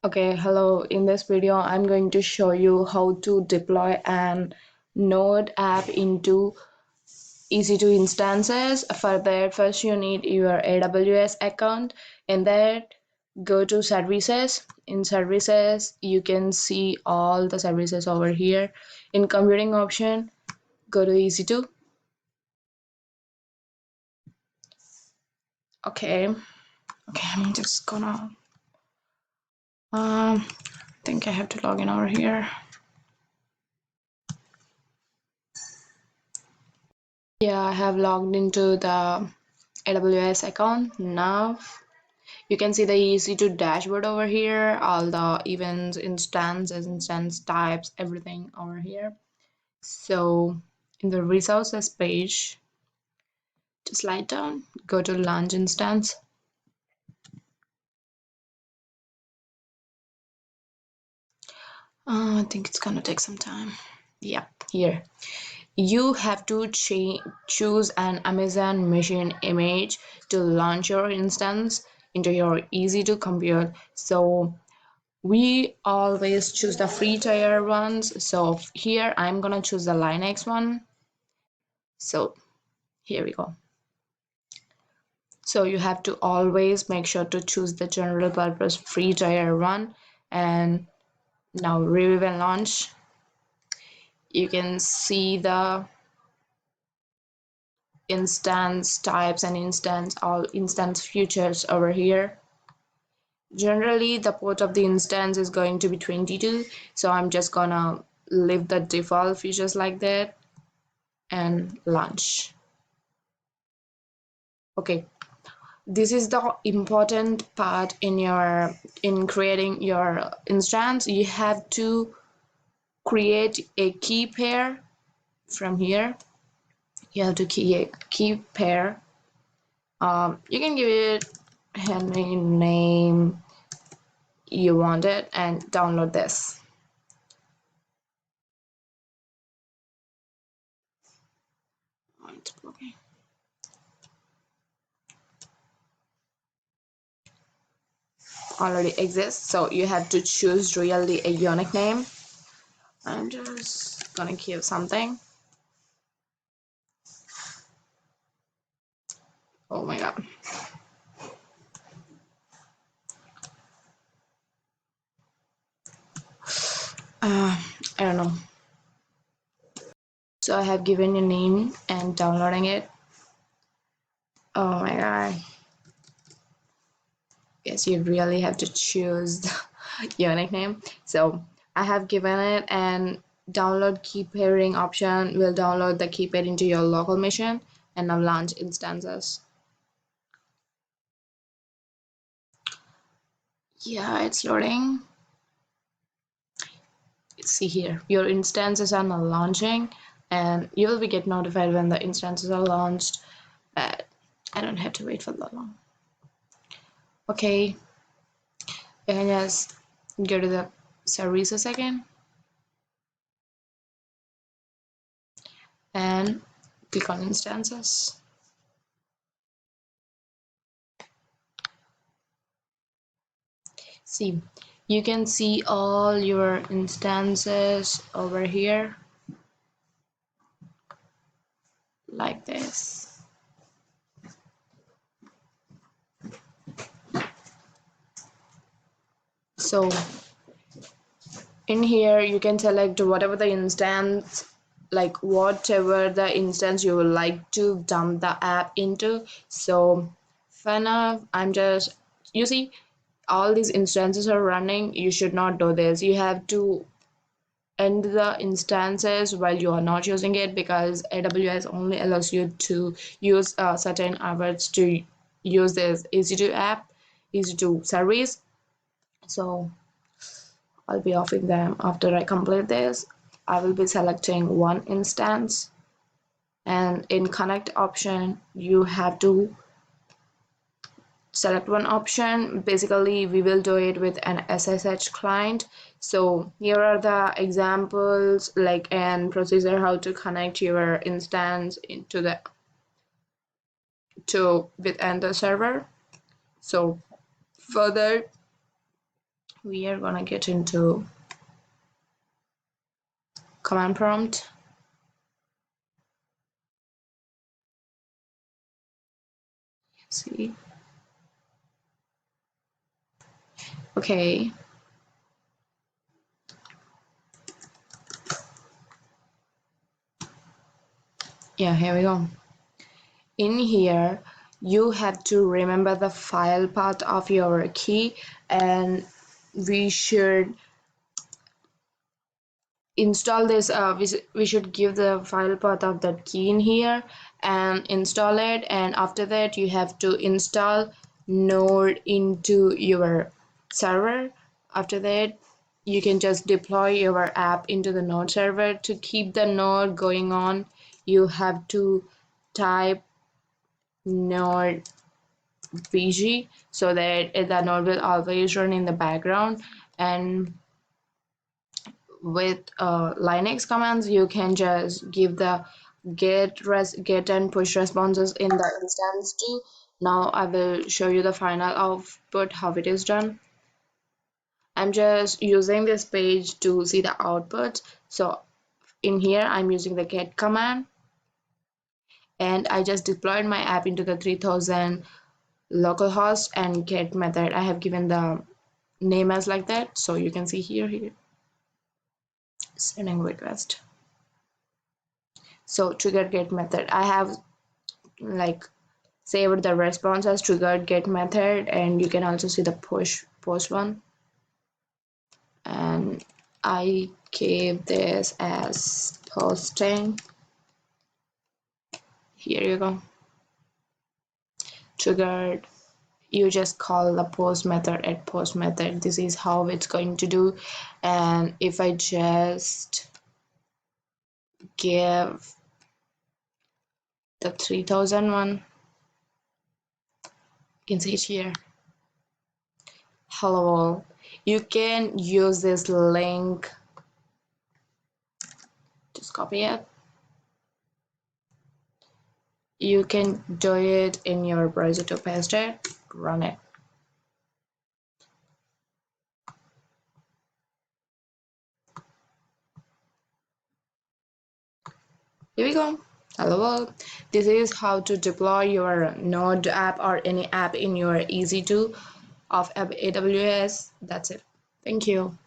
Okay, hello. In this video, I'm going to show you how to deploy an Node app into EC2 instances. For that, first you need your AWS account. In that, go to services. In services, you can see all the services over here. In computing option, go to EC2. Okay, I'm just gonna I think I have to log in over here. Yeah, I have logged into the AWS account. Now you can see the EC2 dashboard over here, all the events, instances, instance types, everything over here. So in the resources page, just slide down, go to launch instance. I think it's gonna take some time. Yeah, here. You have to choose an Amazon machine image to launch your instance into your EC2 compute. So we always choose the free tier ones. So here I'm gonna choose the Linux one. So here we go. So you have to always make sure to choose the general purpose free tier one. And now review and launch. You can see the instance types and all instance features over here. Generally the port of the instance is going to be 22, so I'm just gonna leave the default features like that and launch. Okay, this is the important part in creating your instance. You have to create a key pair from here. You have to create a key pair. You can give it any name you want it and download this. Already exists, so you have to choose really a unique name. I'm just gonna give something. Oh my god. I don't know. So I have given a name and downloading it. Oh my god. Yes, you really have to choose the unique name. So I have given it, and download key pairing option will download the key pair into your local machine, and now launch instances. Yeah, it's loading. See here, your instances are now launching, and you will be get notified when the instances are launched, but I don't have to wait for that long. Okay, you can just go to the services again and click on instances. See, you can see all your instances over here like this. So in here you can select whatever the instance, like whatever the instance you would like to dump the app into. So for now I'm just, you see, all these instances are running. You should not do this. You have to end the instances while you are not using it, because AWS only allows you to use certain hours to use this EC2 app, EC2 service. So I'll be offing them after I complete this. I will be selecting one instance, and in connect option you have to select one option. Basically we will do it with an SSH client. So here are the examples, like an procedure how to connect your instance into the to with the server. So further we are gonna get into command prompt. See, okay, yeah, here we go. In here, you have to remember the file path of your key, and we should install this. We should give the file path of that key in here and install it, and after that you have to install Node into your server. After that you can just deploy your app into the Node server. To keep the Node going on, you have to type Node VG so that the node will always run in the background. And with Linux commands, you can just give the get and push responses in the instance too. Now I will show you the final output, how it is done. I'm just using this page to see the output. So in here, I'm using the get command, and I just deployed my app into the 3000 localhost and get method. I have given the name as like that, so you can see here sending request. So triggered get method, I have like saved the response as triggered get method, and you can also see the push post one, and I gave this as posting. Here you go, triggered. You just call the post method at post method. This is how it's going to do. And if I just give the 3001, you can see it here, hello all. You can use this link, just copy it. You can do it in your browser to paste it, run it. Here we go. Hello world. This is how to deploy your Node app or any app in your EC2 of AWS. That's it. Thank you.